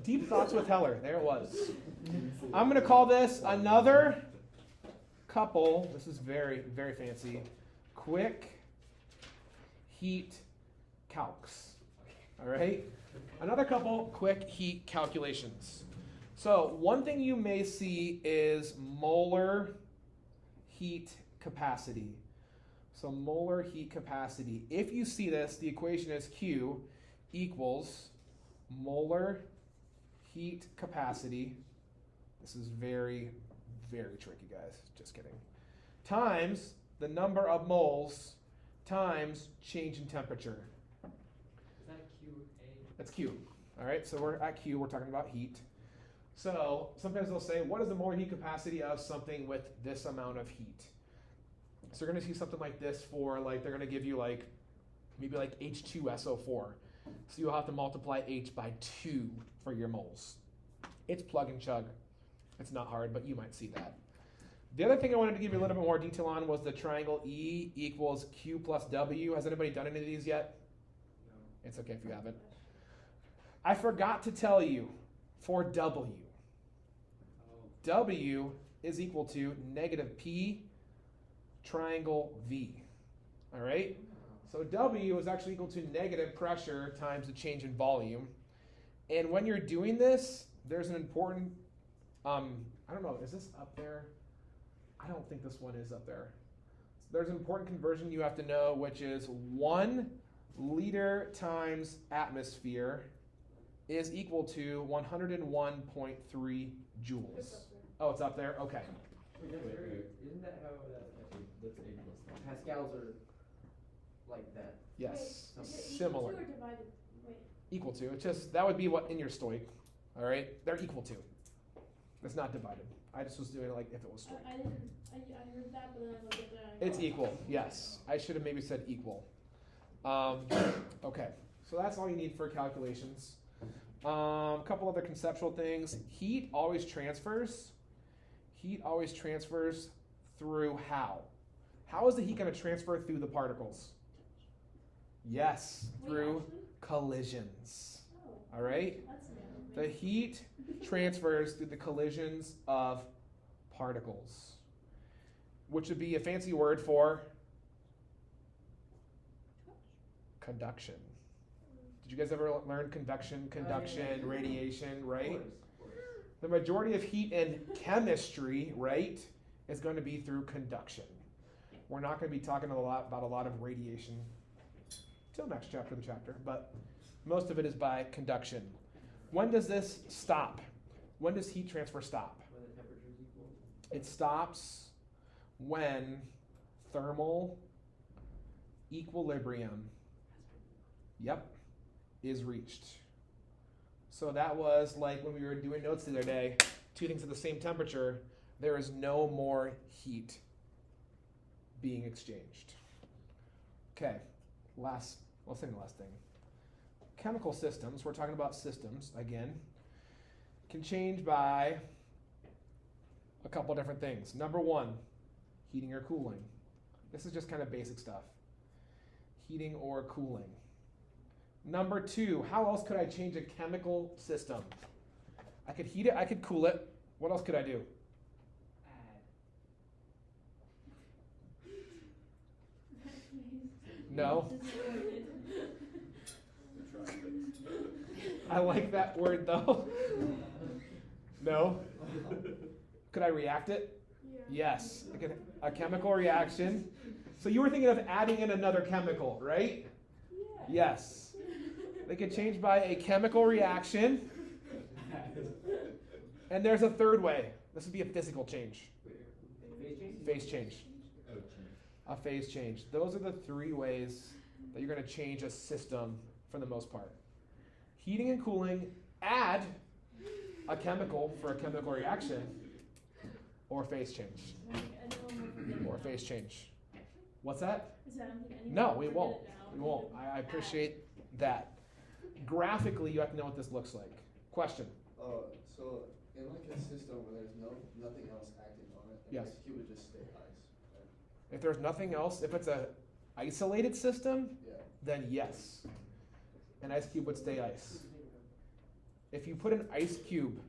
Deep thoughts with Heller. There it was. I'm going to call this another couple. This is very, very fancy. Quick heat calcs. All right? Another couple quick heat calculations. So one thing you may see is molar heat capacity. So molar heat capacity. If you see this, the equation is Q equals molar heat capacity. This is very, very tricky, guys. Just kidding. Times the number of moles times change in temperature. Is that QA? That's Q. All right, so we're at Q. We're talking about heat. So sometimes they'll say, what is the molar heat capacity of something with this amount of heat? So you're going to see something like this for, like, they're going to give you, like, maybe like H2SO4. So you'll have to multiply H by 2 for your moles. It's plug and chug. It's not hard, but you might see that. The other thing I wanted to give you a little bit more detail on was the triangle E equals Q plus W. Has anybody done any of these yet? No. It's okay if you haven't. I forgot to tell you for W. W is equal to negative P triangle V. All right? So W is actually equal to negative pressure times the change in volume. And when you're doing this, there's an important, I don't know, is this up there? I don't think this one is up there. There's an important conversion you have to know, which is 1 liter times atmosphere is equal to 101.3 joules. Oh, it's up there? Okay. Isn't that how that's Pascals are like that? Yes. Wait, is it Similar. equal to or divided? Wait. Equal to. It's just, that would be what in your stoic. All right? They're equal to. It's not divided. I just was doing it like if it was stoic. I heard that, but then I looked at that. It's equal, yes. I should have maybe said equal. Okay, so that's all you need for calculations. A couple other conceptual things. Heat always transfers. Heat always transfers through how? How is the heat going to transfer through the particles? Yes, through collisions. Oh, All right? that's new. The heat transfers through the collisions of particles, which would be a fancy word for conduction. Did you guys ever learn convection, conduction, radiation, right? The majority of heat in chemistry, right, is going to be through conduction. We're not going to be talking about a lot of radiation till next chapter of the chapter, but most of it is by conduction. When does this stop? When does heat transfer stop? When the temperature is equal? It stops when thermal equilibrium, is reached. So that was like when we were doing notes the other day, two things at the same temperature, there is no more heat being exchanged. Okay, last thing. Chemical systems, we're talking about systems again, can change by a couple different things. Number one, heating or cooling. This is just kind of basic stuff. Heating or cooling. Number two, how else could I change a chemical system? I could heat it, I could cool it. What else could I do? No. I like that word though. No. Could I react it? Yeah. Yes. A chemical reaction. So you were thinking of adding in another chemical, right? Yeah. Yes. They can change by a chemical reaction. And there's a third way. This would be a physical change. Phase change. A phase change. Those are the three ways that you're going to change a system for the most part. Heating and cooling, add a chemical for a chemical reaction, or phase change. Or phase change. What's that? No, we won't. We won't. I appreciate that. Graphically, you have to know what this looks like. Question? So in like a system where there's nothing else acting on it, Yes. he would just stay ice. Right? If there's nothing else, if it's a isolated system, Yeah. then yes. An ice cube would stay ice. if you put an ice cube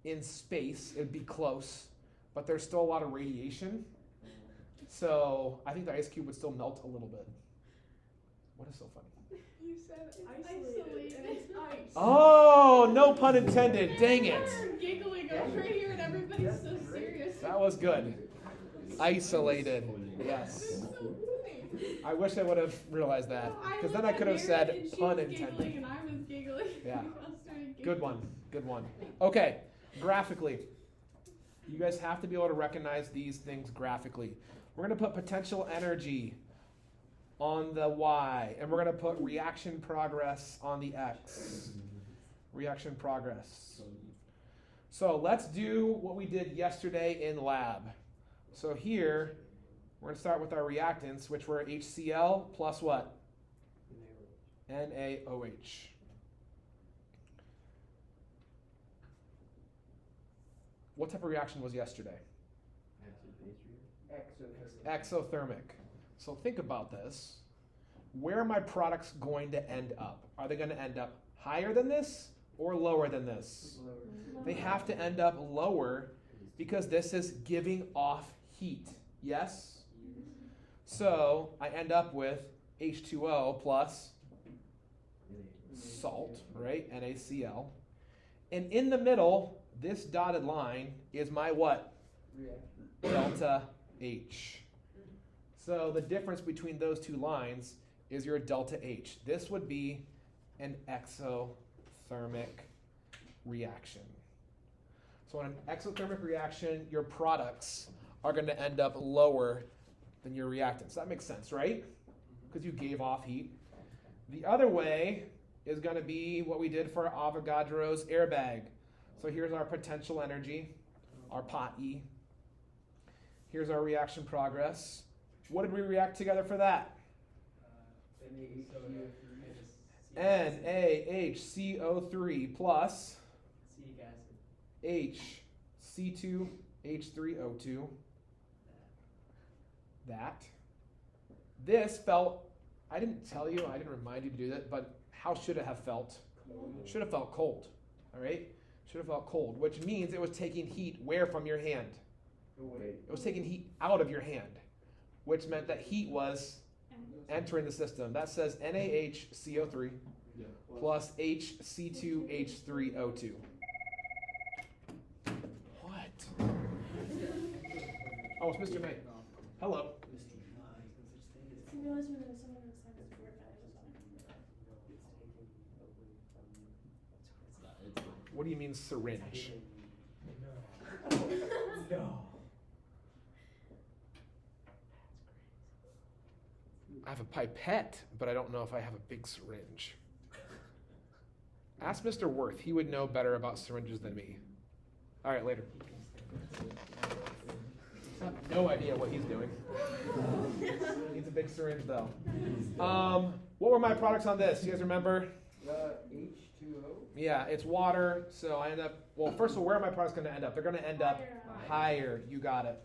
in space, it'd be close, but there's still a lot of radiation. So I think the ice cube would still melt a little bit. What is so funny? You said isolated. And it's ice. Oh, no pun intended. Dang it. We're giggling over here and everybody's so serious. That was good. Isolated. Yes. It's so funny. I wish I would have realized that, because then I could have said pun intended. And I was giggling. Yeah. We all started giggling. Good one. Good one. Okay. Graphically, you guys have to be able to recognize these things graphically. We're going to put potential energy on the Y, and we're going to put reaction progress on the X. Reaction progress. So let's do what we did yesterday in lab. So here, we're going to start with our reactants, which were HCl plus what? NaOH. What type of reaction was yesterday? Exothermic. So think about this. Where are my products going to end up? Are they going to end up higher than this or lower than this? They have to end up lower because this is giving off heat. Yes? So I end up with H2O plus salt, right? NaCl. And in the middle, this dotted line is my what? Delta H. So the difference between those two lines is your delta H. This would be an exothermic reaction. So in an exothermic reaction, your products are going to end up lower than your reactants. That makes sense, right? Because you gave off heat. The other way is going to be what we did for Avogadro's airbag. So here's our potential energy, our pot E. Here's our reaction progress. What did we react together for that? NaHCO3 plus HC2H3O2. That. This felt, I didn't tell you, I didn't remind you to do that, but how should it have felt? Should have felt cold, all right? Should have felt cold, which means it was taking heat where from your hand? It was taking heat out of your hand, which meant that heat was entering the system. That says NaHCO3 plus HC2H3O2. What? Oh, it's Mr. May. Hello. You realize when there's someone who's like this weird guy or something? What do you mean syringe? I have a pipette, but I don't know if I have a big syringe. Ask Mr. Worth. He would know better about syringes than me. All right, later. I have no idea what he's doing. Needs a big syringe, though. What were my products on this? You guys remember? H2O? Yeah, it's water, so I end up, well, first of all, where are my products going to end up? They're going to end up higher. You got it.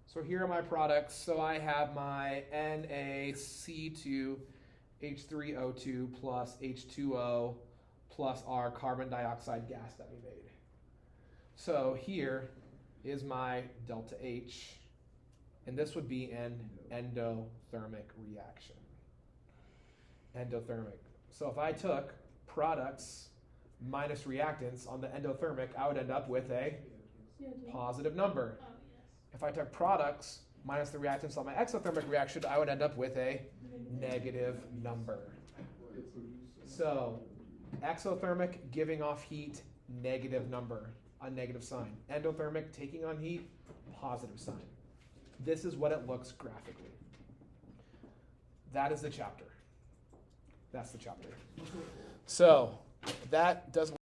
So here are my products. So I have my NaC2H3O2 plus H2O plus our carbon dioxide gas that we made. So here is my delta H, and this would be an endothermic reaction. Endothermic. So if I took products minus reactants on the endothermic, I would end up with a positive number. Oh, yes. If I took products minus the reactants on my exothermic reaction, I would end up with a negative number. So exothermic, giving off heat, negative number, a negative sign. Endothermic, taking on heat, positive sign. This is what it looks graphically. That is the chapter. That's the chapter. So that does